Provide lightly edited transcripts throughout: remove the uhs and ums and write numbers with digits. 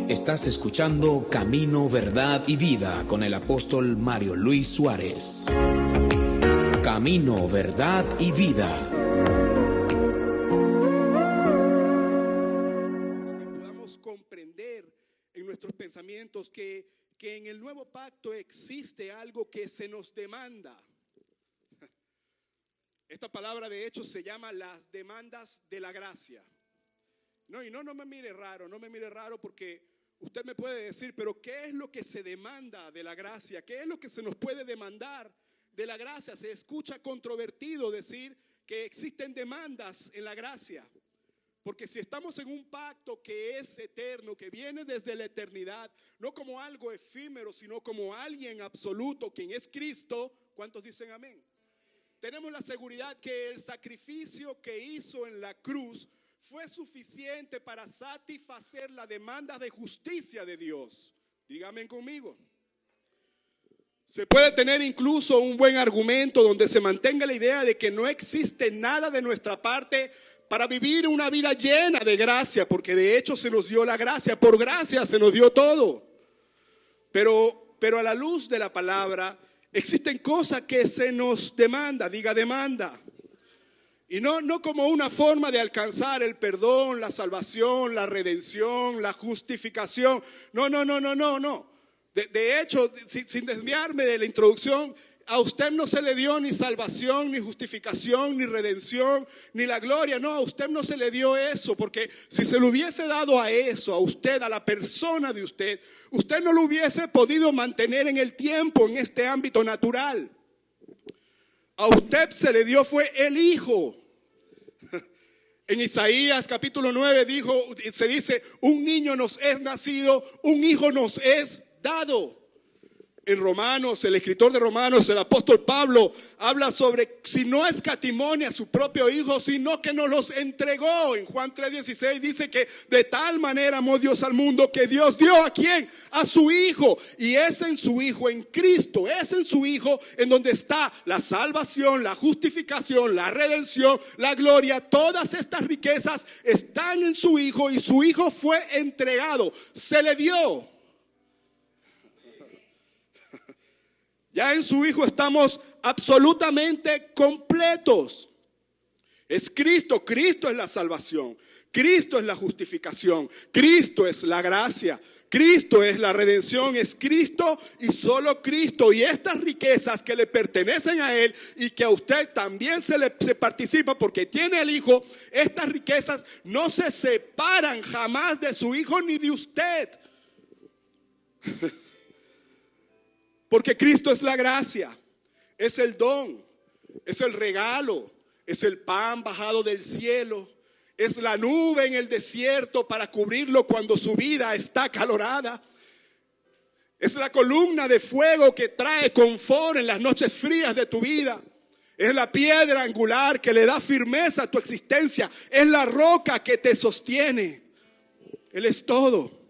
Estás escuchando Camino, Verdad y Vida con el apóstol Mario Luis Suárez. Camino, Verdad y Vida. Que podamos comprender en nuestros pensamientos que en el nuevo pacto existe algo que se nos demanda. Esta palabra de hecho se llama las demandas de la gracia. No me mire raro, no me mire raro porque usted me puede decir, pero ¿qué es lo que se demanda de la gracia? ¿Qué es lo que se nos puede demandar de la gracia? Se escucha controvertido decir que existen demandas en la gracia. Porque si estamos en un pacto que es eterno, que viene desde la eternidad, no como algo efímero, sino como alguien absoluto, quien es Cristo, ¿cuántos dicen amén? Tenemos la seguridad que el sacrificio que hizo en la cruz fue suficiente para satisfacer la demanda de justicia de Dios. Díganme conmigo. Se puede tener incluso un buen argumento donde se mantenga la idea de que no existe nada de nuestra parte para vivir una vida llena de gracia, porque de hecho se nos dio la gracia, por gracia se nos dio todo. Pero a la luz de la palabra existen cosas que se nos demanda, diga demanda. Y no como una forma de alcanzar el perdón, la salvación, la redención, la justificación. No. De hecho, sin desviarme de la introducción, a usted no se le dio ni salvación, ni justificación, ni redención, ni la gloria. No, a usted no se le dio eso, porque si se lo hubiese dado a eso, a usted, a la persona de usted, usted no lo hubiese podido mantener en el tiempo, en este ámbito natural. A usted se le dio fue el Hijo. En Isaías capítulo 9 se dice, un niño nos es nacido, un hijo nos es dado. En Romanos, el escritor de Romanos, el apóstol Pablo, habla sobre si no escatimó a su propio Hijo, sino que nos los entregó. En Juan 3:16 dice que de tal manera amó Dios al mundo que Dios dio ¿a quién? A su Hijo. Y es en su Hijo, en Cristo, es en su Hijo en donde está la salvación, la justificación, la redención, la gloria. Todas estas riquezas están en su Hijo y su Hijo fue entregado, se le dio. Ya en su Hijo estamos absolutamente completos. Es Cristo, Cristo es la salvación, Cristo es la justificación, Cristo es la gracia, Cristo es la redención, es Cristo y solo Cristo. Y estas riquezas que le pertenecen a Él y que a usted también se participa porque tiene el Hijo, estas riquezas no se separan jamás de su Hijo ni de usted. Porque Cristo es la gracia, es el don, es el regalo, es el pan bajado del cielo, es la nube en el desierto para cubrirlo cuando su vida está acalorada. Es la columna de fuego que trae confort en las noches frías de tu vida. Es la piedra angular que le da firmeza a tu existencia. Es la roca que te sostiene. Él es todo.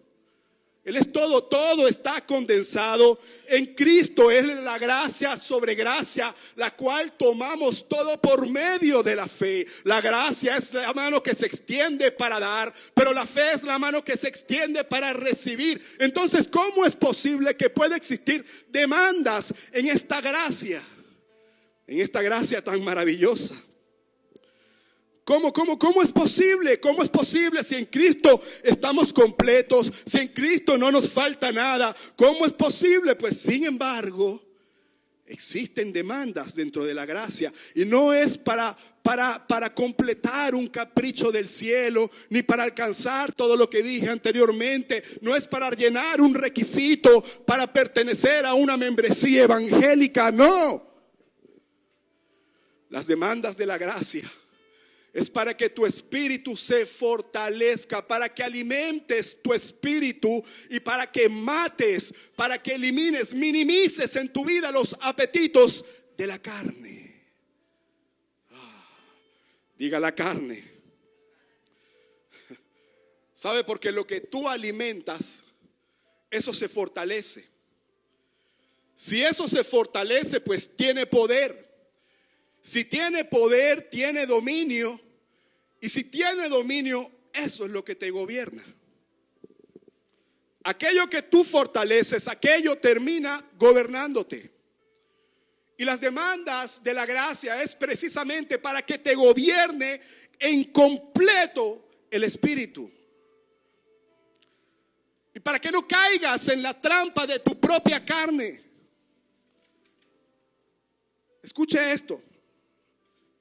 Él es todo, todo está condensado en Cristo. Es la gracia sobre gracia, la cual tomamos todo por medio de la fe. La gracia es la mano que se extiende para dar, pero la fe es la mano que se extiende para recibir. Entonces, ¿cómo es posible que pueda existir demandas en esta gracia? En esta gracia tan maravillosa. ¿Cómo es posible? ¿Cómo es posible si en Cristo estamos completos? Si en Cristo no nos falta nada. ¿Cómo es posible? Pues sin embargo, existen demandas dentro de la gracia. Y no es para completar un capricho del cielo, ni para alcanzar todo lo que dije anteriormente. No es para llenar un requisito para pertenecer a una membresía evangélica. No. Las demandas de la gracia es para que tu espíritu se fortalezca, para que alimentes tu espíritu y para que mates, para que elimines, minimices en tu vida los apetitos de la carne. Diga la carne. ¿Sabe? Porque lo que tú alimentas, eso se fortalece. Si eso se fortalece, pues tiene poder. Si tiene poder, tiene dominio. Y si tiene dominio, eso es lo que te gobierna. aquello que tú fortaleces, aquello termina gobernándote. Y las demandas de la gracia es precisamente para que te gobierne en completo el Espíritu. Y para que no caigas en la trampa de tu propia carne. Escuche esto.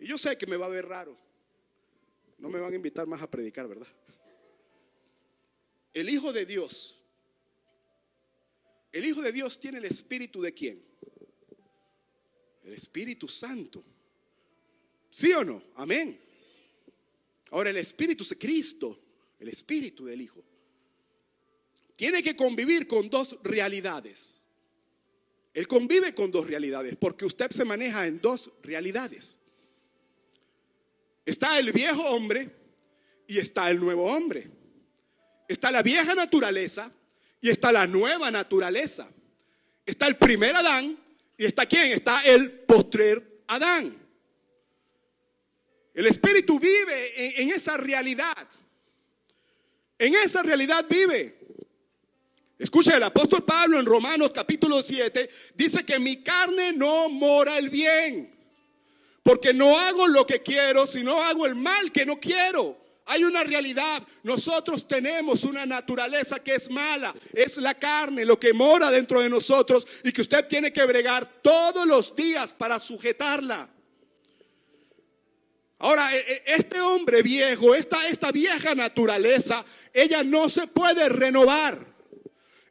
Y yo sé que me va a ver raro. No me van a invitar más a predicar, ¿verdad? El Hijo de Dios. El Hijo de Dios tiene el Espíritu ¿de quién? El Espíritu Santo. ¿Sí o no? Amén. Ahora el Espíritu de Cristo, el Espíritu del Hijo, tiene que convivir con dos realidades. Él convive con dos realidades porque usted se maneja en dos realidades. Está el viejo hombre y está el nuevo hombre. Está la vieja naturaleza y está la nueva naturaleza. Está el primer Adán y está ¿quién? Está el postrer Adán. El Espíritu vive en esa realidad. En esa realidad vive. Escucha, el apóstol Pablo en Romanos capítulo 7 dice que mi carne no mora el bien, porque no hago lo que quiero, sino hago el mal que no quiero. Hay una realidad. Nosotros tenemos una naturaleza que es mala. Es la carne, lo que mora dentro de nosotros y que usted tiene que bregar todos los días para sujetarla. Ahora, este hombre viejo, esta vieja naturaleza, ella no se puede renovar.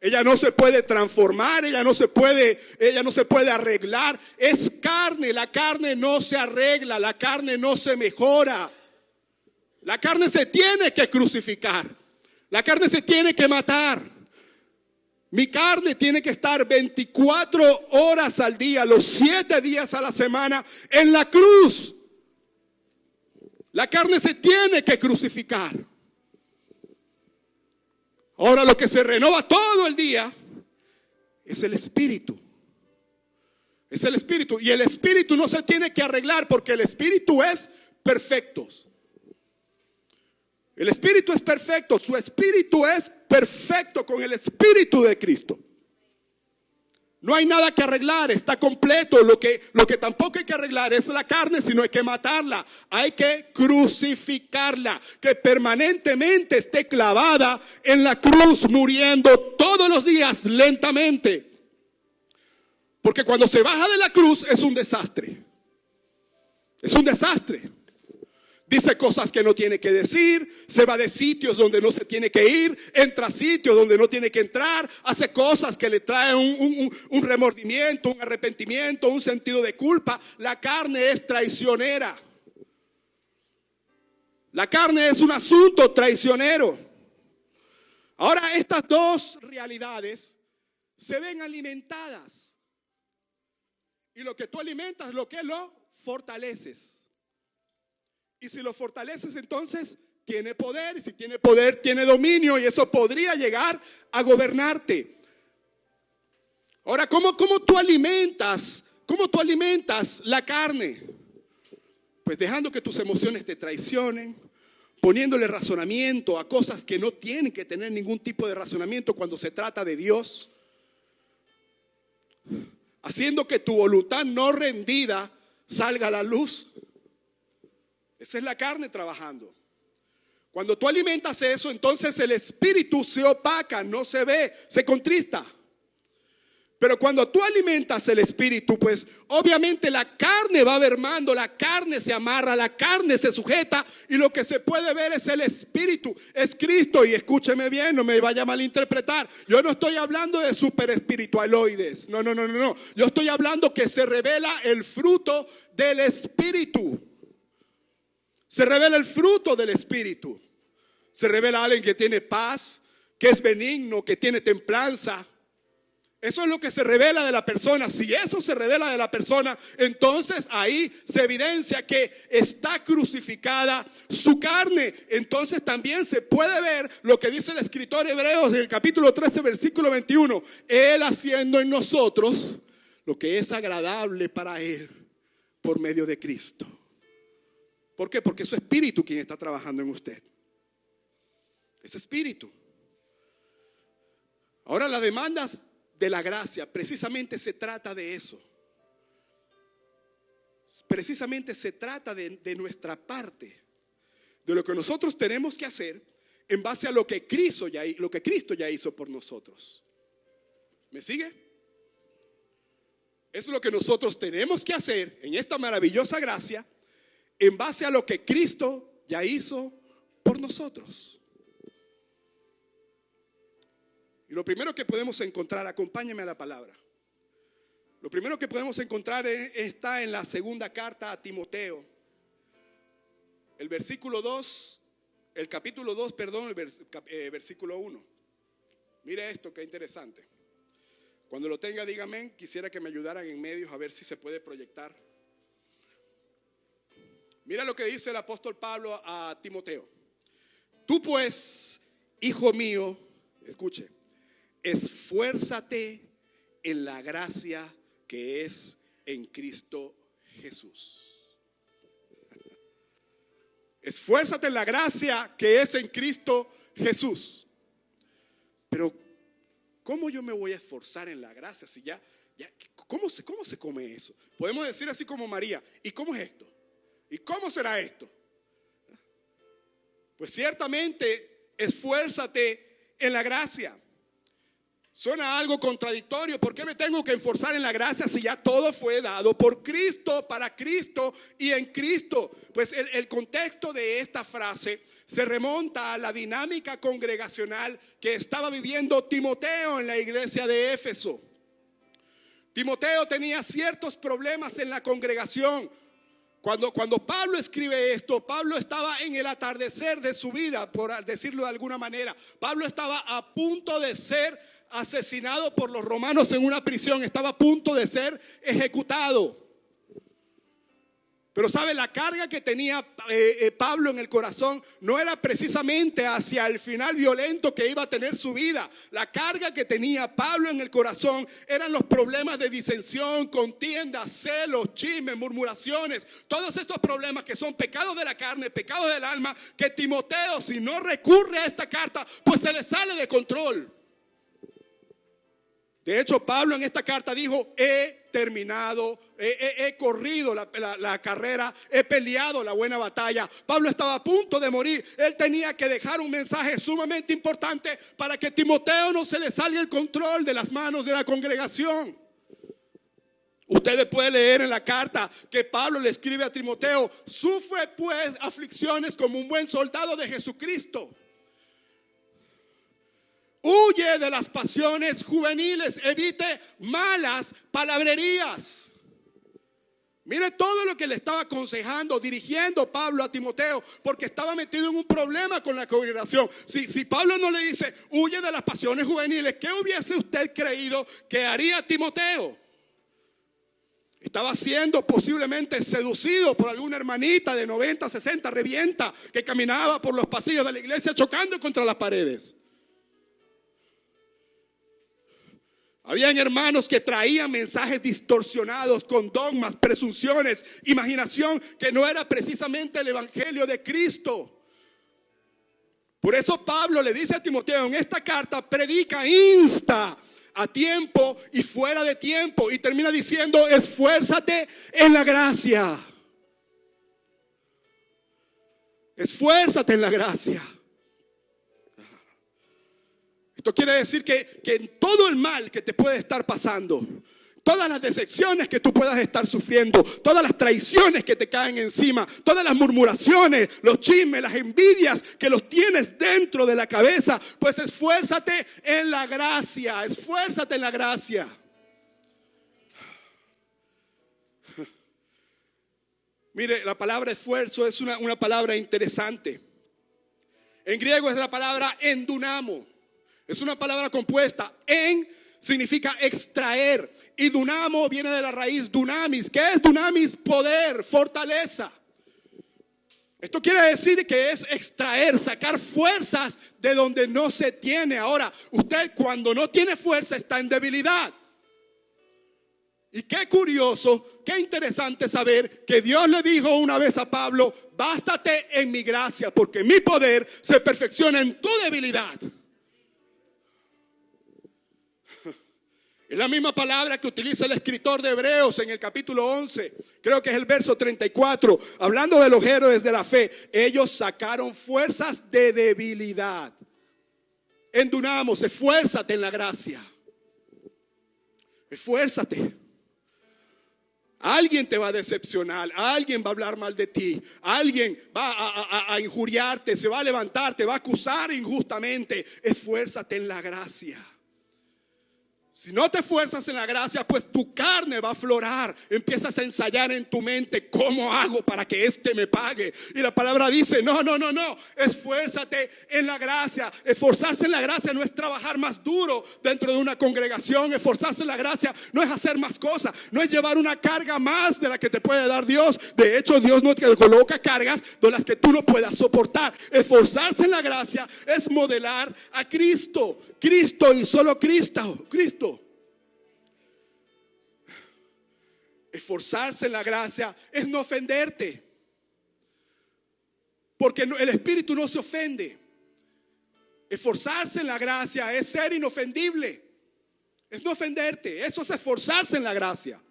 Ella no se puede transformar, ella no se puede arreglar. Es carne, la carne no se arregla, la carne no se mejora. La carne se tiene que crucificar. La carne se tiene que matar. Mi carne tiene que estar 24 horas al día, los 7 días a la semana en la cruz. La carne se tiene que crucificar. Ahora lo que se renova todo el día es el Espíritu. Es el Espíritu. Y el Espíritu no se tiene que arreglar porque el Espíritu es perfecto. El Espíritu es perfecto. Su Espíritu es perfecto con el Espíritu de Cristo. No hay nada que arreglar, está completo. Lo que tampoco hay que arreglar es la carne, sino hay que matarla. Hay que crucificarla, que permanentemente esté clavada en la cruz, muriendo todos los días lentamente. Porque cuando se baja de la cruz es un desastre. Es un desastre. Dice cosas que no tiene que decir, se va de sitios donde no se tiene que ir, entra a sitios donde no tiene que entrar, hace cosas que le traen un remordimiento, un arrepentimiento, un sentido de culpa. La carne es traicionera. La carne es un asunto traicionero. Ahora estas dos realidades se ven alimentadas. Y lo que tú alimentas, lo que lo fortaleces. Y si lo fortaleces, entonces tiene poder. Y si tiene poder, tiene dominio. Y eso podría llegar a gobernarte. Ahora, ¿cómo tú alimentas la carne? Pues dejando que tus emociones te traicionen, poniéndole razonamiento a cosas que no tienen que tener ningún tipo de razonamiento cuando se trata de Dios. Haciendo que tu voluntad no rendida salga a la luz. Esa es la carne trabajando. Cuando tú alimentas eso, entonces el espíritu se opaca, no se ve, se contrista. Pero cuando tú alimentas el espíritu, pues obviamente la carne va mermando, la carne se amarra, la carne se sujeta y lo que se puede ver es el espíritu, es Cristo. Y escúcheme bien, no me vaya a malinterpretar. Yo no estoy hablando de super espiritualoides, no. Yo estoy hablando que se revela el fruto del espíritu. Se revela el fruto del espíritu. Se revela alguien que tiene paz, que es benigno, que tiene templanza. Eso es lo que se revela de la persona. Si eso se revela de la persona, entonces ahí se evidencia que está crucificada su carne. Entonces también se puede ver lo que dice el escritor Hebreos en el capítulo 13, versículo 21. Él haciendo en nosotros lo que es agradable para Él por medio de Cristo. ¿Por qué? Porque es su espíritu quien está trabajando en usted. Ese espíritu. Ahora, las demandas de la gracia, precisamente se trata de eso. Precisamente se trata de nuestra parte, de lo que nosotros tenemos que hacer en base a lo que Cristo ya hizo por nosotros. ¿Me sigue? Eso es lo que nosotros tenemos que hacer en esta maravillosa gracia en base a lo que Cristo ya hizo por nosotros. Y lo primero que podemos encontrar, acompáñame a la palabra. Lo primero que podemos encontrar está en la segunda carta a Timoteo. El capítulo 2, versículo 1. Mire esto, qué interesante. Cuando lo tenga, dígame. Quisiera que me ayudaran en medios a ver si se puede proyectar. Mira lo que dice el apóstol Pablo a Timoteo. Tú pues, hijo mío, escuche, esfuérzate en la gracia que es en Cristo Jesús. Esfuérzate en la gracia que es en Cristo Jesús. Pero ¿cómo yo me voy a esforzar en la gracia? Si ya ¿cómo se come eso? Podemos decir así como María, ¿y cómo es esto? ¿Y cómo será esto? Pues ciertamente, esfuérzate en la gracia. Suena algo contradictorio. ¿Por qué me tengo que esforzar en la gracia si ya todo fue dado por Cristo, para Cristo y en Cristo? Pues el contexto de esta frase se remonta a la dinámica congregacional que estaba viviendo Timoteo en la iglesia de Éfeso. Timoteo tenía ciertos problemas en la congregación. Cuando Pablo escribe esto, Pablo estaba en el atardecer de su vida, por decirlo de alguna manera. Pablo estaba a punto de ser asesinado por los romanos en una prisión, estaba a punto de ser ejecutado. Pero sabe, la carga que tenía Pablo en el corazón no era precisamente hacia el final violento que iba a tener su vida. La carga que tenía Pablo en el corazón eran los problemas de disensión, contiendas, celos, chismes, murmuraciones. Todos estos problemas que son pecados de la carne, pecados del alma, que Timoteo, si no recurre a esta carta, pues se le sale de control. De hecho, Pablo en esta carta dijo: he terminado, he corrido la carrera, he peleado la buena batalla. Pablo estaba a punto de morir. Él tenía que dejar un mensaje sumamente importante para que Timoteo no se le salga el control de las manos de la congregación. Ustedes pueden leer en la carta que Pablo le escribe a Timoteo: sufre pues aflicciones como un buen soldado de Jesucristo. Huye de las pasiones juveniles, evite malas palabrerías. Mire todo lo que le estaba aconsejando, dirigiendo Pablo a Timoteo, porque estaba metido en un problema con la congregación. Si Pablo no le dice: huye de las pasiones juveniles, ¿qué hubiese usted creído que haría Timoteo? Estaba siendo posiblemente seducido por alguna hermanita de 90, 60, revienta, que caminaba por los pasillos de la iglesia chocando contra las paredes. Habían hermanos que traían mensajes distorsionados con dogmas, presunciones, imaginación que no era precisamente el evangelio de Cristo. Por eso Pablo le dice a Timoteo en esta carta: predica, insta a tiempo y fuera de tiempo. Y termina diciendo: esfuérzate en la gracia. Esfuérzate en la gracia. Esto quiere decir que en todo el mal que te puede estar pasando, todas las decepciones que tú puedas estar sufriendo, todas las traiciones que te caen encima, todas las murmuraciones, los chismes, las envidias que los tienes dentro de la cabeza, pues esfuérzate en la gracia, esfuérzate en la gracia. Mire, la palabra esfuerzo es una palabra interesante. En griego es la palabra endunamo. Es una palabra compuesta. En significa extraer, y dunamo viene de la raíz dunamis. ¿Qué es dunamis? Poder, fortaleza. Esto quiere decir que es extraer, sacar fuerzas de donde no se tiene. Ahora, usted cuando no tiene fuerza está en debilidad. Y qué curioso, qué interesante saber que Dios le dijo una vez a Pablo: bástate en mi gracia, porque mi poder se perfecciona en tu debilidad. Es la misma palabra que utiliza el escritor de Hebreos en el capítulo 11. Creo que es el verso 34. Hablando de los héroes de la fe. Ellos sacaron fuerzas de debilidad. Endunamos, esfuérzate en la gracia. Esfuérzate. Alguien te va a decepcionar, alguien va a hablar mal de ti, alguien va a injuriarte, se va a levantar, te va a acusar injustamente. Esfuérzate en la gracia. Si no te esfuerzas en la gracia, pues tu carne va a aflorar. Empiezas a ensayar en tu mente, ¿cómo hago para que este me pague? Y la palabra dice, no. Esfuérzate en la gracia. Esforzarse en la gracia no es trabajar más duro dentro de una congregación. Esforzarse en la gracia no es hacer más cosas. No es llevar una carga más de la que te puede dar Dios. De hecho, Dios no te coloca cargas de las que tú no puedas soportar. Esforzarse en la gracia es modelar a Cristo. Cristo y solo Cristo. Esforzarse en la gracia es no ofenderte. Porque el Espíritu no se ofende. Esforzarse en la gracia es ser inofendible. Es no ofenderte. Eso es esforzarse en la gracia.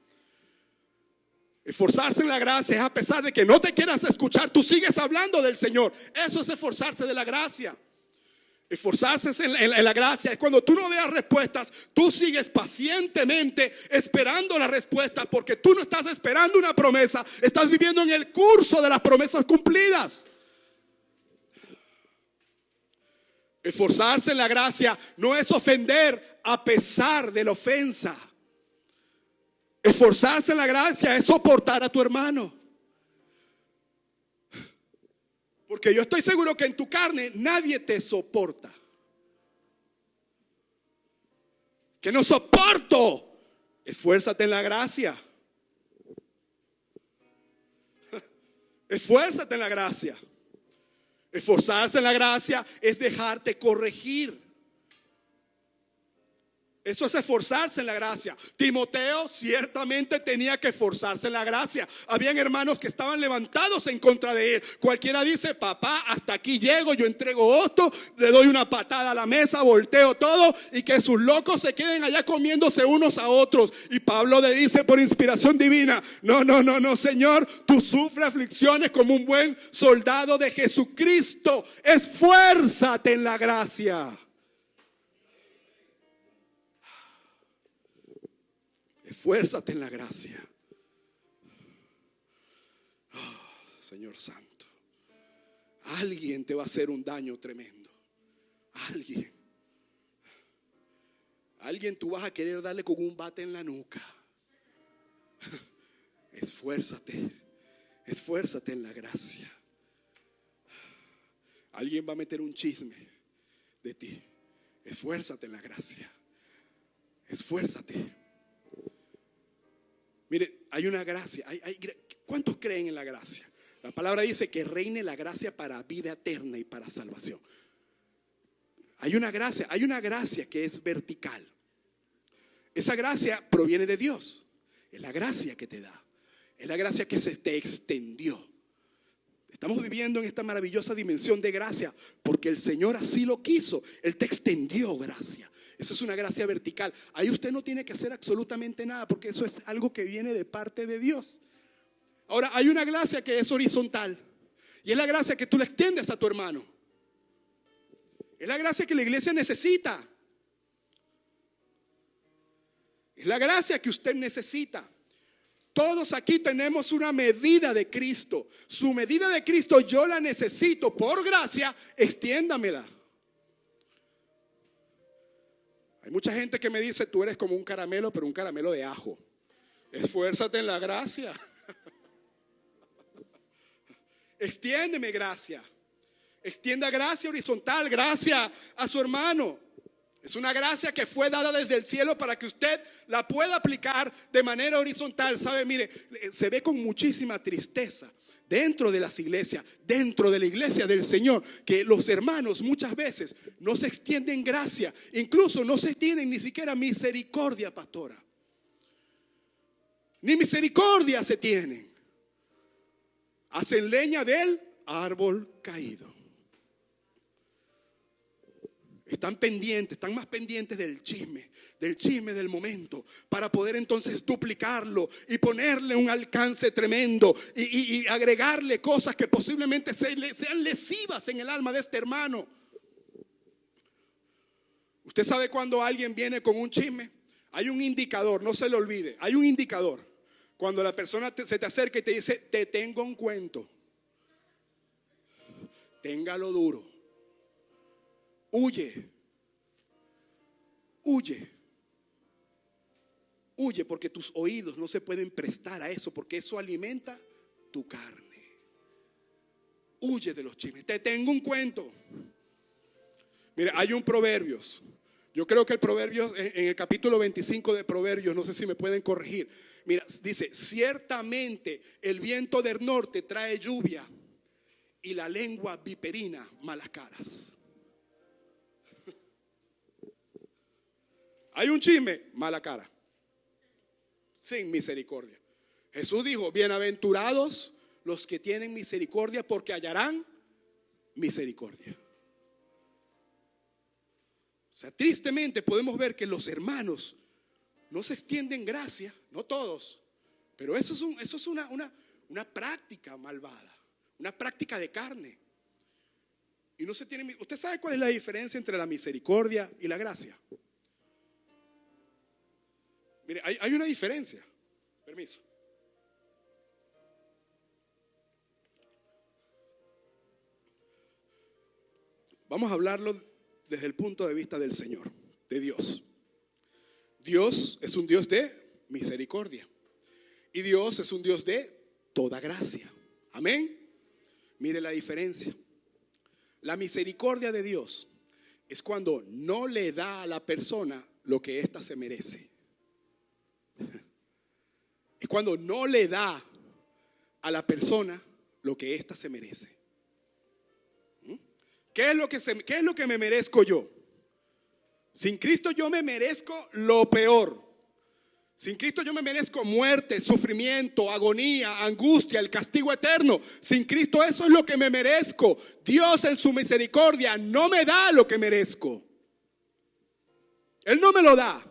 Esforzarse en la gracia es a pesar de que no te quieras escuchar, tú sigues hablando del Señor. Eso es esforzarse de la gracia. Esforzarse en la gracia es cuando tú no veas respuestas, tú sigues pacientemente esperando la respuesta, porque tú no estás esperando una promesa, estás viviendo en el curso de las promesas cumplidas. Esforzarse en la gracia no es ofender a pesar de la ofensa. Esforzarse en la gracia es soportar a tu hermano. Porque yo estoy seguro que en tu carne nadie te soporta. Que no soporto. Esfuérzate en la gracia. Esfuérzate en la gracia. Esforzarse en la gracia es dejarte corregir. Eso es esforzarse en la gracia. Timoteo ciertamente tenía que esforzarse en la gracia. Habían hermanos que estaban levantados en contra de él. Cualquiera dice, papá, hasta aquí llego, yo entrego esto, le doy una patada a la mesa, volteo todo y que sus locos se queden allá comiéndose unos a otros. Y Pablo le dice por inspiración divina, no, Señor, tú sufres aflicciones como un buen soldado de Jesucristo. Esfuérzate en la gracia. Esfuérzate en la gracia. Oh, Señor Santo. Alguien te va a hacer un daño tremendo. Alguien tú vas a querer darle con un bate en la nuca. Esfuérzate en la gracia. Alguien va a meter un chisme de ti. Esfuérzate en la gracia. Esfuérzate. Mire, hay una gracia. ¿Cuántos creen en la gracia? La palabra dice que reine la gracia para vida eterna y para salvación. Hay una gracia que es vertical. Esa gracia proviene de Dios. Es la gracia que te da. Es la gracia que se te extendió. Estamos viviendo en esta maravillosa dimensión de gracia porque el Señor así lo quiso. Él te extendió gracia. Esa es una gracia vertical. Ahí usted no tiene que hacer absolutamente nada porque eso es algo que viene de parte de Dios. Ahora hay una gracia que es horizontal y es la gracia que tú le extiendes a tu hermano. Es la gracia que la iglesia necesita. Es la gracia que usted necesita. Todos aquí tenemos una medida de Cristo. Su medida de Cristo yo la necesito. Por gracia, extiéndamela. Hay mucha gente que me dice, tú eres como un caramelo, pero un caramelo de ajo. Esfuérzate en la gracia. Extiéndeme gracia. Extienda gracia horizontal, gracia a su hermano. Es una gracia que fue dada desde el cielo para que usted la pueda aplicar de manera horizontal. Sabe, mire, se ve con muchísima tristeza dentro de las iglesias, dentro de la iglesia del Señor, que los hermanos muchas veces no se extienden gracia, incluso no se extienden ni siquiera misericordia, pastora. Ni misericordia se tienen. Hacen leña del árbol caído. Están pendientes, están más pendientes del chisme del momento, para poder entonces duplicarlo y ponerle un alcance tremendo y agregarle cosas que posiblemente sean lesivas en el alma de este hermano. Usted sabe cuando alguien viene con un chisme, hay un indicador, no se lo olvide, hay un indicador. Cuando la persona se te acerca y te dice, te tengo un cuento, téngalo duro, huye, porque tus oídos no se pueden prestar a eso, porque eso alimenta tu carne. Huye de los chismes. Te tengo un cuento. Mira, hay un Proverbios. Yo creo que el Proverbios, en el capítulo 25 de Proverbios, no sé si me pueden corregir. Mira, dice, ciertamente el viento del norte trae lluvia y la lengua viperina malas caras. Hay un chisme, mala cara, sin misericordia. Jesús dijo, bienaventurados los que tienen misericordia, porque hallarán misericordia. O sea, tristemente podemos ver que los hermanos no se extienden gracia, no todos, pero eso es una práctica malvada, una práctica de carne. Y no se tiene. ¿Usted sabe cuál es la diferencia entre la misericordia y la gracia? Mire, hay una diferencia. Permiso. Vamos a hablarlo desde el punto de vista del Señor, de Dios. Dios es un Dios de misericordia. Y Dios es un Dios de toda gracia. Amén. Mire la diferencia. La misericordia de Dios es cuando no le da a la persona lo que ésta se merece. Es cuando no le da a la persona lo que ésta se merece. ¿Qué es lo que me merezco yo? Sin Cristo yo me merezco lo peor. Sin Cristo yo me merezco muerte, sufrimiento, agonía, angustia, el castigo eterno. Sin Cristo eso es lo que me merezco. Dios en su misericordia no me da lo que merezco. Él no me lo da.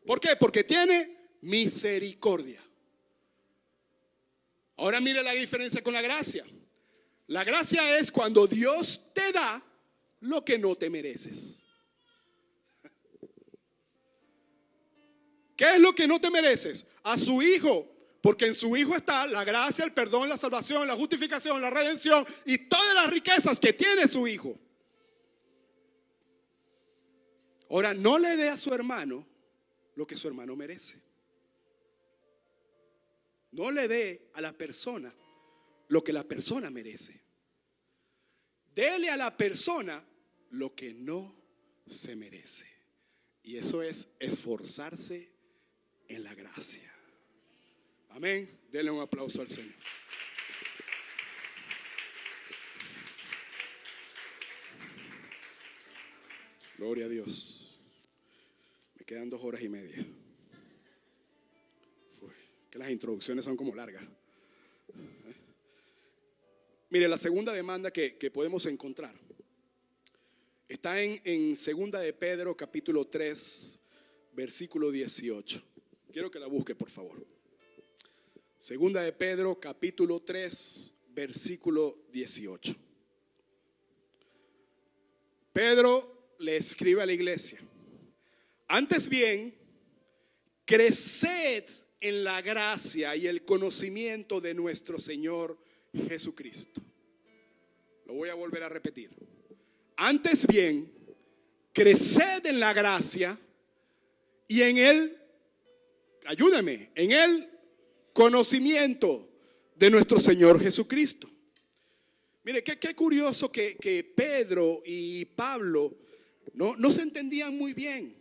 ¿Por qué? Porque tiene misericordia. Ahora mire la diferencia con la gracia. La gracia es cuando Dios te da lo que no te mereces. ¿Qué es lo que no te mereces? A su Hijo, porque en su Hijo está la gracia, el perdón, la salvación, la justificación, la redención y todas las riquezas que tiene su Hijo. Ahora, no le dé a su hermano lo que su hermano merece. No le dé a la persona lo que la persona merece. Dele a la persona lo que no se merece. Y eso es esforzarse en la gracia. Amén. Denle un aplauso al Señor. Gloria a Dios. Me quedan 2 horas y media. Que las introducciones son como largas. Mire, la segunda demanda que podemos encontrar está en segunda de Pedro capítulo 3 versículo 18. Quiero que la busque, por favor. Segunda de Pedro capítulo 3 versículo 18. Pedro le escribe a la iglesia: antes bien, creced en la gracia y el conocimiento de nuestro Señor Jesucristo. Lo voy a volver a repetir. Antes bien, creced en la gracia y en el, ayúdame, en el conocimiento de nuestro Señor Jesucristo. Mire, qué curioso que Pedro y Pablo no se entendían muy bien.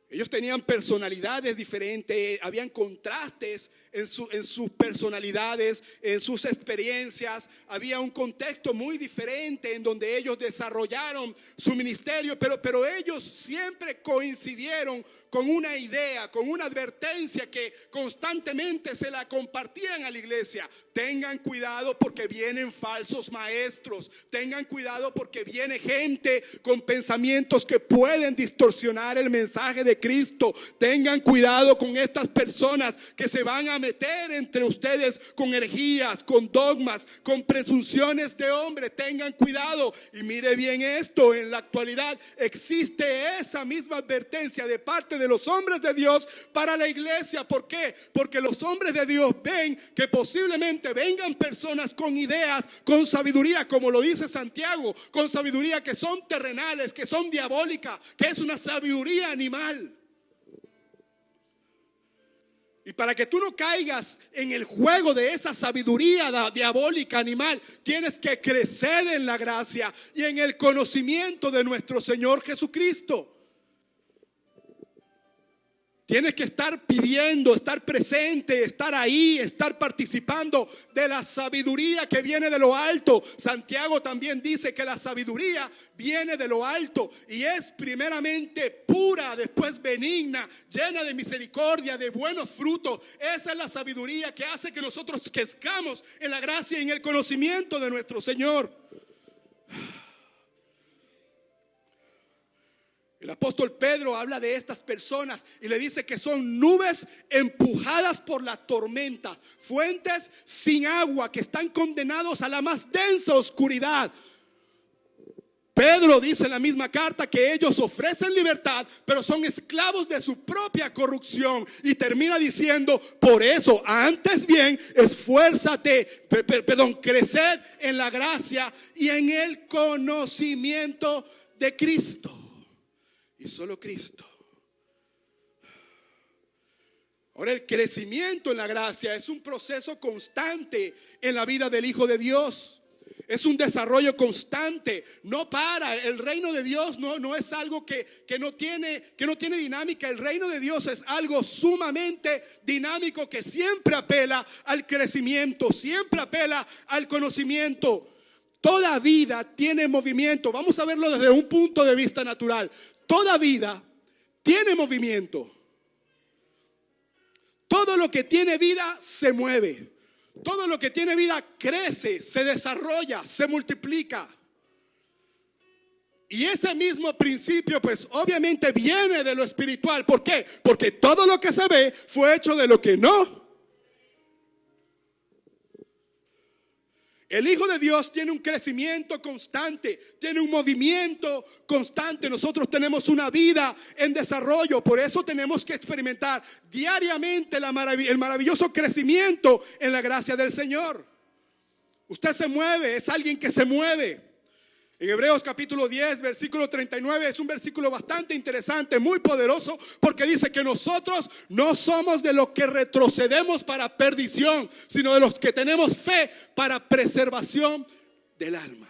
Ellos tenían personalidades diferentes, habían contrastes en sus personalidades, en sus experiencias. Había un contexto muy diferente en donde ellos desarrollaron su ministerio, pero ellos siempre coincidieron con una idea, con una advertencia que constantemente se la compartían a la iglesia. Tengan cuidado porque vienen falsos maestros. Tengan cuidado porque viene gente con pensamientos que pueden distorsionar el mensaje de Cristo. Tengan cuidado con estas personas que se van a meter entre ustedes con herejías, con dogmas, con presunciones de hombre. Tengan cuidado. Y mire bien esto, en la actualidad existe esa misma advertencia de parte de los hombres de Dios para la iglesia. ¿Por qué? Porque los hombres de Dios ven que posiblemente vengan personas con ideas, con sabiduría, como lo dice Santiago, con sabiduría que son terrenales, que son diabólicas, que es una sabiduría animal. Y para que tú no caigas en el juego de esa sabiduría diabólica animal, tienes que crecer en la gracia y en el conocimiento de nuestro Señor Jesucristo. Tienes que estar pidiendo, estar presente, estar ahí, estar participando de la sabiduría que viene de lo alto. Santiago también dice que la sabiduría viene de lo alto y es primeramente pura, después benigna, llena de misericordia, de buenos frutos. Esa es la sabiduría que hace que nosotros crezcamos en la gracia y en el conocimiento de nuestro Señor. El apóstol Pedro habla de estas personas y le dice que son nubes empujadas por las tormentas, fuentes sin agua que están condenados a la más densa oscuridad. Pedro dice en la misma carta que ellos ofrecen libertad, pero son esclavos de su propia corrupción. Y termina diciendo, por eso, antes bien, creced en la gracia y en el conocimiento de Cristo. Y solo Cristo. Ahora, el crecimiento en la gracia es un proceso constante en la vida del Hijo de Dios. Es un desarrollo constante, no para. El reino de Dios no es algo que no tiene dinámica. El reino de Dios es algo sumamente dinámico que siempre apela al crecimiento, siempre apela al conocimiento. Toda vida tiene movimiento. Vamos a verlo desde un punto de vista natural. Toda vida tiene movimiento. Todo lo que tiene vida se mueve. Todo lo que tiene vida crece, se desarrolla, se multiplica. Y ese mismo principio, pues obviamente viene de lo espiritual. ¿Por qué? Porque todo lo que se ve fue hecho de lo que no. El Hijo de Dios tiene un crecimiento constante, tiene un movimiento constante. Nosotros tenemos una vida en desarrollo, por eso tenemos que experimentar diariamente el maravilloso crecimiento en la gracia del Señor. Usted se mueve, es alguien que se mueve. En Hebreos capítulo 10, versículo 39 es un versículo bastante interesante, muy poderoso, porque dice que nosotros no somos de los que retrocedemos para perdición, sino de los que tenemos fe para preservación del alma.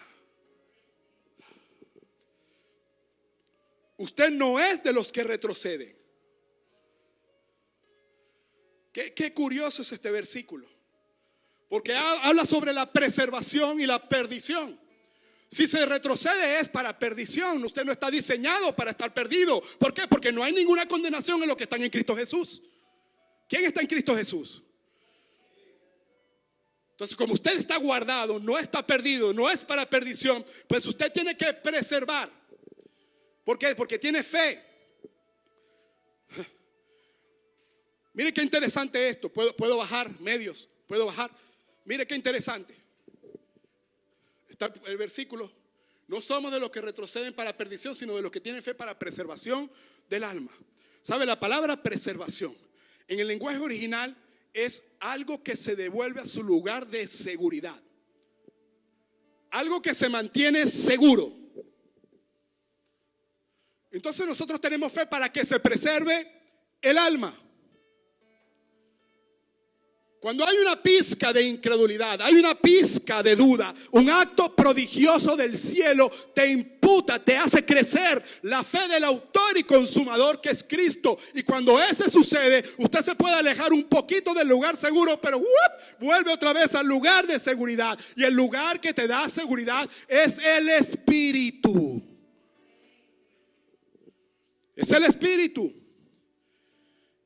Usted no es de los que retroceden. Qué curioso es este versículo, porque habla sobre la preservación y la perdición. Si se retrocede es para perdición. Usted no está diseñado para estar perdido. ¿Por qué? Porque no hay ninguna condenación en los que están en Cristo Jesús. ¿Quién está en Cristo Jesús? Entonces, como usted está guardado, no está perdido, no es para perdición, pues usted tiene que preservar. ¿Por qué? Porque tiene fe. Mire qué interesante esto. Puedo bajar medios. Puedo bajar. Mire qué interesante. Está el versículo. No somos de los que retroceden para perdición, sino de los que tienen fe para preservación del alma. ¿Sabe? La palabra preservación en el lenguaje original es algo que se devuelve a su lugar de seguridad. Algo que se mantiene seguro. Entonces nosotros tenemos fe para que se preserve el alma. Cuando hay una pizca de incredulidad, hay una pizca de duda, un acto prodigioso del cielo te impulsa disputa te hace crecer la fe del autor y consumador que es Cristo. Y cuando ese sucede, usted se puede alejar un poquito del lugar seguro, pero vuelve otra vez al lugar de seguridad. Y el lugar que te da seguridad es el Espíritu. Es el Espíritu.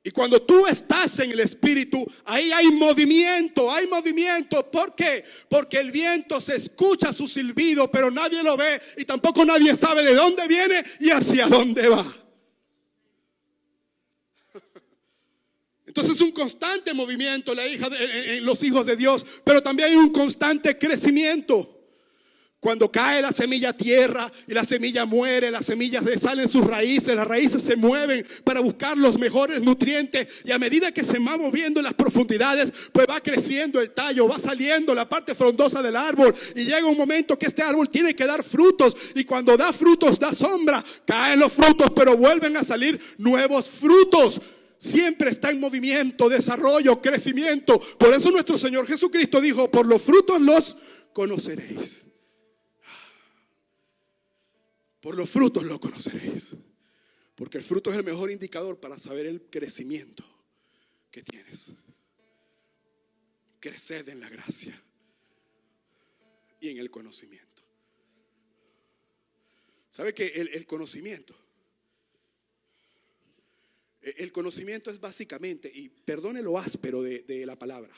Y cuando tú estás en el Espíritu, ahí hay movimiento, hay movimiento. ¿Por qué? Porque el viento se escucha su silbido, pero nadie lo ve y tampoco nadie sabe de dónde viene y hacia dónde va. Entonces es un constante movimiento en los hijos de Dios, pero también hay un constante crecimiento. Cuando cae la semilla a tierra y la semilla muere, las semillas salen sus raíces, las raíces se mueven para buscar los mejores nutrientes, y a medida que se va moviendo en las profundidades, pues va creciendo el tallo, va saliendo la parte frondosa del árbol, y llega un momento que este árbol tiene que dar frutos, y cuando da frutos da sombra, caen los frutos, pero vuelven a salir nuevos frutos. Siempre está en movimiento, desarrollo, crecimiento. Por eso nuestro Señor Jesucristo dijo: por los frutos los conoceréis. Por los frutos lo conoceréis. Porque el fruto es el mejor indicador para saber el crecimiento que tienes. Creced en la gracia y en el conocimiento. ¿Sabe que el conocimiento? El conocimiento es básicamente, y perdone lo áspero de la palabra,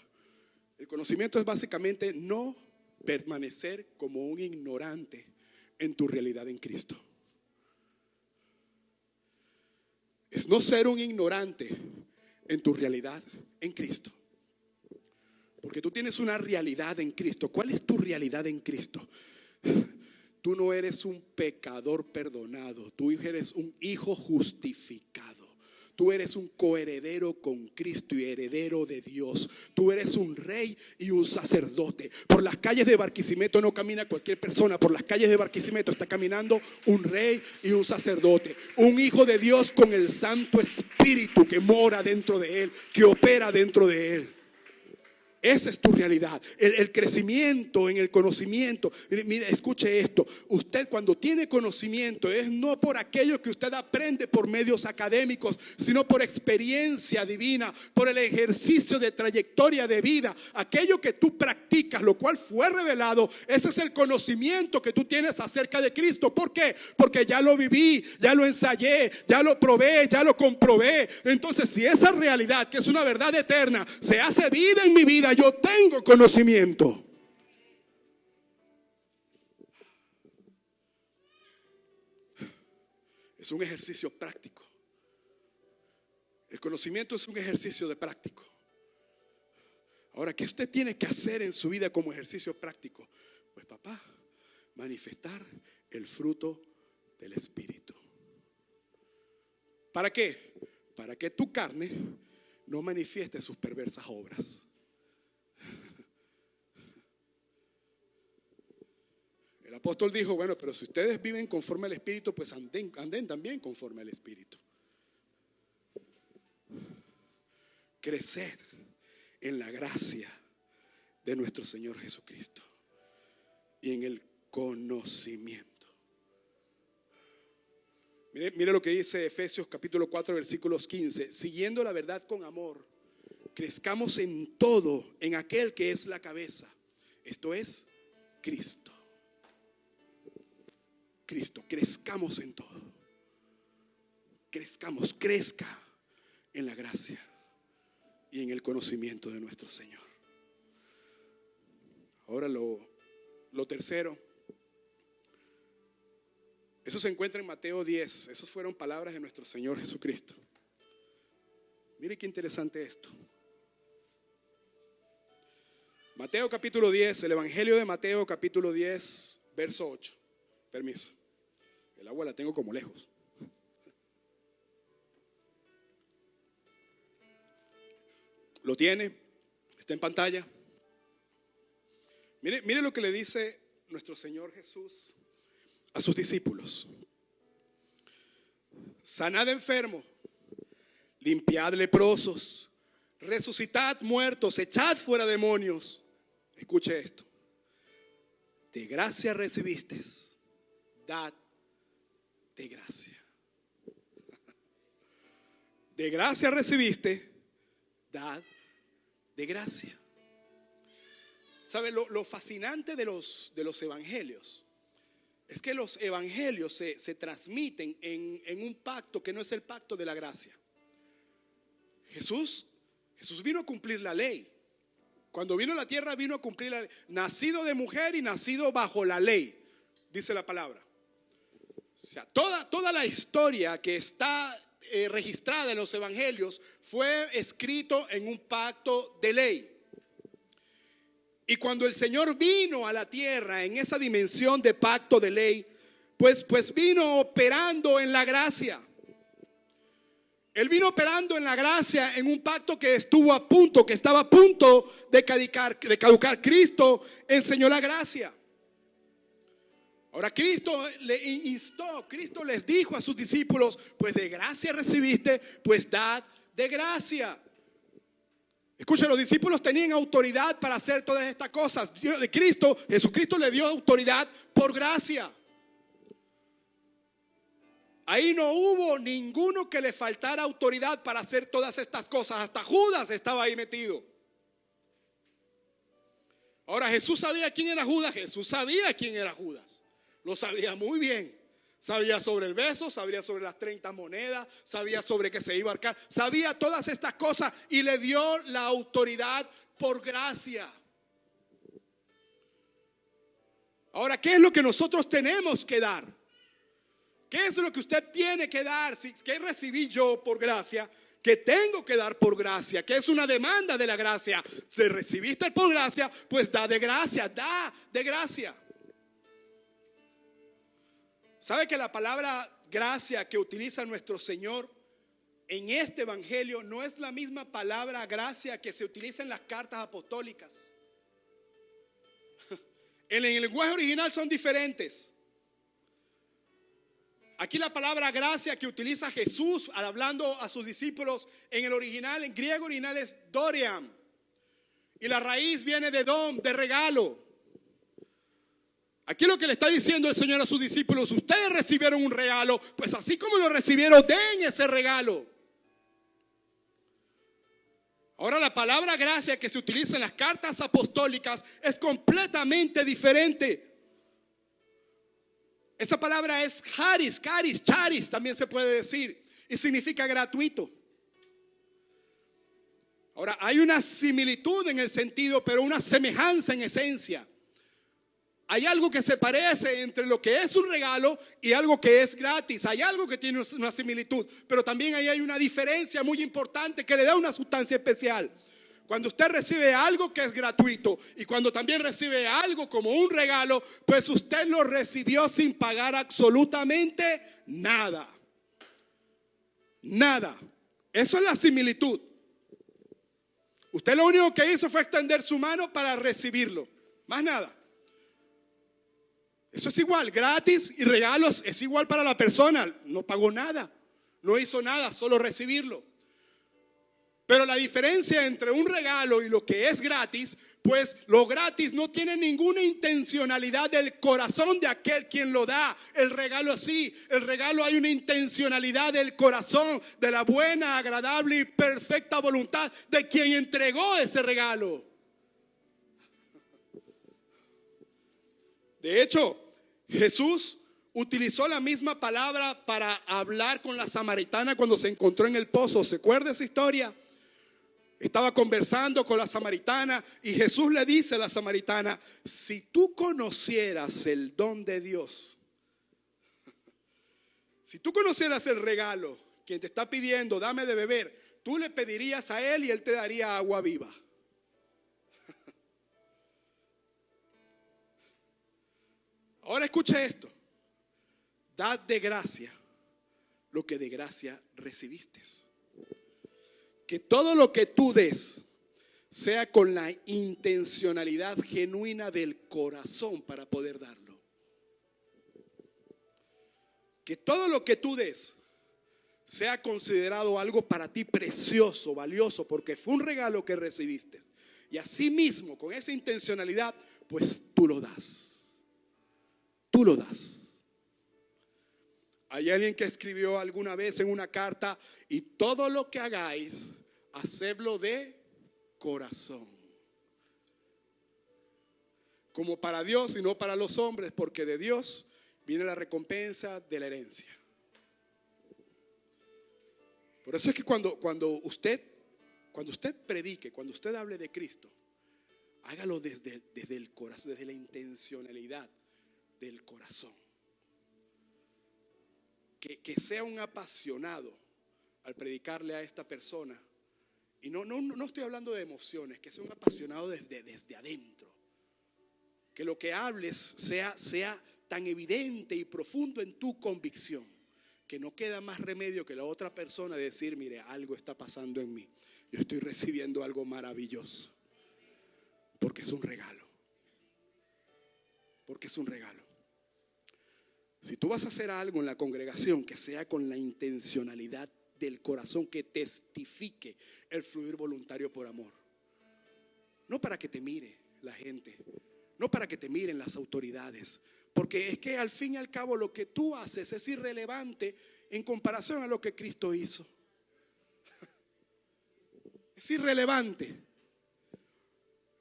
el conocimiento es básicamente no permanecer como un ignorante en tu realidad en Cristo. Es no ser un ignorante en tu realidad en Cristo. Porque tú tienes una realidad en Cristo. ¿Cuál es tu realidad en Cristo? Tú no eres un pecador perdonado. Tú eres un hijo justificado. Tú eres un coheredero con Cristo y heredero de Dios. Tú eres un rey y un sacerdote. Por las calles de Barquisimeto no camina cualquier persona. Por las calles de Barquisimeto está caminando un rey y un sacerdote. Un hijo de Dios con el Santo Espíritu que mora dentro de él, que opera dentro de él. Esa es tu realidad, el crecimiento en el conocimiento. Mire, escuche esto. Usted cuando tiene conocimiento es no por aquello que usted aprende por medios académicos, sino por experiencia divina, por el ejercicio de trayectoria de vida. Aquello que tú practicas, lo cual fue revelado, ese es el conocimiento que tú tienes acerca de Cristo. ¿Por qué? Porque ya lo viví, ya lo ensayé, ya lo probé, ya lo comprobé. Entonces, si esa realidad, que es una verdad eterna, se hace vida en mi vida, yo tengo conocimiento. Es un ejercicio práctico. El conocimiento es un ejercicio de práctico. Ahora, ¿qué usted tiene que hacer en su vida como ejercicio práctico? Pues, papá, manifestar el fruto del Espíritu. ¿Para qué? Para que tu carne no manifieste sus perversas obras. El apóstol dijo: bueno, pero si ustedes viven conforme al Espíritu, pues anden también conforme al Espíritu. Crecer en la gracia de nuestro Señor Jesucristo y en el conocimiento. Mire lo que dice Efesios capítulo 4 versículos 15: siguiendo la verdad con amor, crezcamos en todo en aquel que es la cabeza, esto es Cristo. Cristo, crezcamos en todo. Crezca en la gracia y en el conocimiento de nuestro Señor. Ahora lo tercero, eso se encuentra en Mateo 10. Esas fueron palabras de nuestro Señor Jesucristo. Mire qué interesante esto. Mateo capítulo 10, el Evangelio de Mateo capítulo 10, verso 8. Permiso, el agua la tengo como lejos. ¿Lo tiene? ¿Está en pantalla? Mire lo que le dice nuestro Señor Jesús a sus discípulos: sanad enfermos, limpiad leprosos, resucitad muertos, echad fuera demonios. Escuche esto: de gracia recibisteis, dad de gracia. De gracia recibiste, dad de gracia. ¿Sabe? Lo fascinante de los evangelios es que los evangelios se transmiten en un pacto que no es el pacto de la gracia. Jesús vino a cumplir la ley. Cuando vino a la tierra vino a cumplir la ley. Nacido de mujer y nacido bajo la ley, dice la palabra. O sea, toda la historia que está registrada en los evangelios fue escrito en un pacto de ley. Y cuando el Señor vino a la tierra en esa dimensión de pacto de ley, pues vino operando en la gracia. Él vino operando en la gracia en un pacto que estaba a punto de caducar. Cristo enseñó la gracia. Ahora Cristo le instó, Cristo les dijo a sus discípulos, pues de gracia recibiste, pues dad de gracia. Escuchen, los discípulos tenían autoridad para hacer todas estas cosas. Jesucristo le dio autoridad por gracia. Ahí no hubo ninguno que le faltara autoridad para hacer todas estas cosas. Hasta Judas estaba ahí metido. Ahora, ¿Jesús sabía quién era Judas? Jesús sabía quién era Judas. Lo sabía muy bien. Sabía sobre el beso, sabía sobre las 30 monedas, sabía sobre que se iba a ahorcar, sabía todas estas cosas y le dio la autoridad por gracia. Ahora, ¿qué es lo que nosotros tenemos que dar? ¿Qué es lo que usted tiene que dar? ¿Qué recibí yo por gracia? ¿Qué tengo que dar por gracia? ¿Qué es una demanda de la gracia? Si recibiste por gracia, pues da de gracia, da de gracia. ¿Sabe que la palabra gracia que utiliza nuestro Señor en este evangelio no es la misma palabra gracia que se utiliza en las cartas apostólicas? En el lenguaje original son diferentes. Aquí la palabra gracia que utiliza Jesús al hablando a sus discípulos en el original, en griego original, es doriam. Y la raíz viene de dom, de regalo. Aquí lo que le está diciendo el Señor a sus discípulos: ustedes recibieron un regalo, pues así como lo recibieron, den ese regalo. Ahora la palabra gracia que se utiliza en las cartas apostólicas es completamente diferente. Esa palabra es charis, charis también se puede decir, y significa gratuito. Ahora hay una similitud en el sentido, pero una semejanza en esencia. Hay algo que se parece entre lo que es un regalo y algo que es gratis. Hay algo que tiene una similitud, pero también ahí hay una diferencia muy importante que le da una sustancia especial. Cuando usted recibe algo que es gratuito y cuando también recibe algo como un regalo, pues usted lo recibió sin pagar absolutamente nada. Nada. Eso es la similitud. Usted lo único que hizo fue extender su mano para recibirlo. Más nada. Eso es igual, gratis y regalos es igual para la persona. No pagó nada, no hizo nada, solo recibirlo. Pero la diferencia entre un regalo y lo que es gratis, pues lo gratis no tiene ninguna intencionalidad del corazón de aquel quien lo da. El regalo sí, el regalo hay una intencionalidad del corazón, de la buena, agradable y perfecta voluntad de quien entregó ese regalo. De hecho, Jesús utilizó la misma palabra para hablar con la samaritana cuando se encontró en el pozo. ¿Se acuerda esa historia? Estaba conversando con la samaritana y Jesús le dice a la samaritana: si tú conocieras el don de Dios, si tú conocieras el regalo, quien te está pidiendo dame de beber, tú le pedirías a él y él te daría agua viva. Ahora escuche esto: dad de gracia lo que de gracia recibiste. Que todo lo que tú des sea con la intencionalidad genuina del corazón para poder darlo. Que todo lo que tú des sea considerado algo para ti precioso, valioso, porque fue un regalo que recibiste. Y así mismo, con esa intencionalidad, pues tú lo das. Tú lo das. Hay alguien que escribió alguna vez en una carta: y todo lo que hagáis, hacedlo de corazón, como para Dios y no para los hombres, porque de Dios viene la recompensa de la herencia. Por eso es que cuando usted predique, cuando usted hable de Cristo, hágalo desde el corazón, desde la intencionalidad del corazón. Que sea un apasionado al predicarle a esta persona. Y no estoy hablando de emociones, que sea un apasionado desde adentro. Que lo que hables sea tan evidente y profundo en tu convicción, que no queda más remedio que la otra persona decir: mire, algo está pasando en mí. Yo estoy recibiendo algo maravilloso. Porque es un regalo. Porque es un regalo. Si tú vas a hacer algo en la congregación, que sea con la intencionalidad del corazón, que testifique el fluir voluntario por amor. No para que te mire la gente, no para que te miren las autoridades, porque es que al fin y al cabo lo que tú haces es irrelevante en comparación a lo que Cristo hizo. Es irrelevante.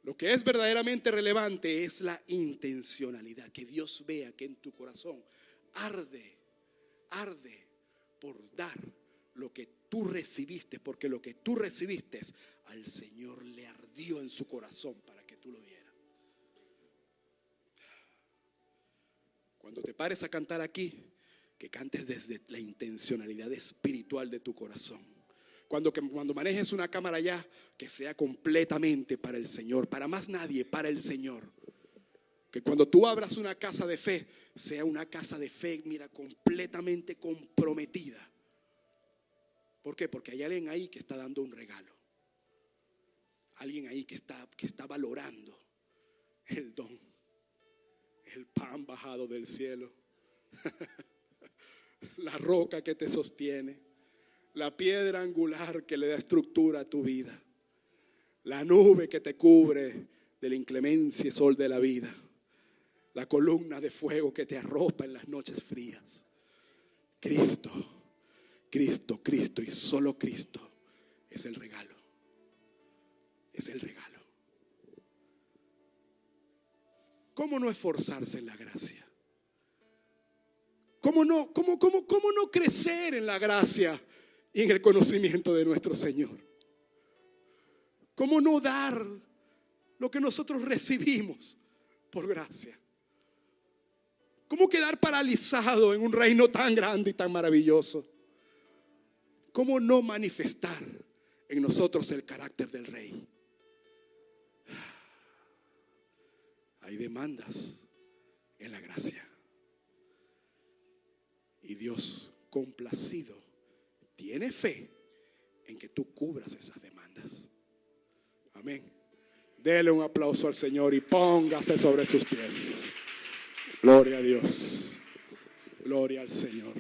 Lo que es verdaderamente relevante es la intencionalidad, que Dios vea que en tu corazón arde por dar lo que tú recibiste, porque lo que tú recibiste al Señor le ardió en su corazón para que tú lo dieras. Cuando te pares a cantar aquí, que cantes desde la intencionalidad espiritual de tu corazón. Cuando manejes una cámara ya, que sea completamente para el Señor, para más nadie, para el Señor. Que cuando tú abras una casa de fe, sea una casa de fe, mira, completamente comprometida. ¿Por qué? Porque hay alguien ahí que está dando un regalo. Alguien ahí que está valorando el don, el pan bajado del cielo, la roca que te sostiene, la piedra angular que le da estructura a tu vida, la nube que te cubre de la inclemencia y sol de la vida, la columna de fuego que te arropa en las noches frías. Cristo, Cristo, Cristo y solo Cristo es el regalo. Es el regalo. ¿Cómo no esforzarse en la gracia? ¿Cómo no crecer en la gracia y en el conocimiento de nuestro Señor? ¿Cómo no dar lo que nosotros recibimos por gracia? ¿Cómo quedar paralizado en un reino tan grande y tan maravilloso? ¿Cómo no manifestar en nosotros el carácter del Rey? Hay demandas en la gracia. Y Dios, complacido, tiene fe en que tú cubras esas demandas. Amén. Dele un aplauso al Señor y póngase sobre sus pies. Gloria a Dios. Gloria al Señor.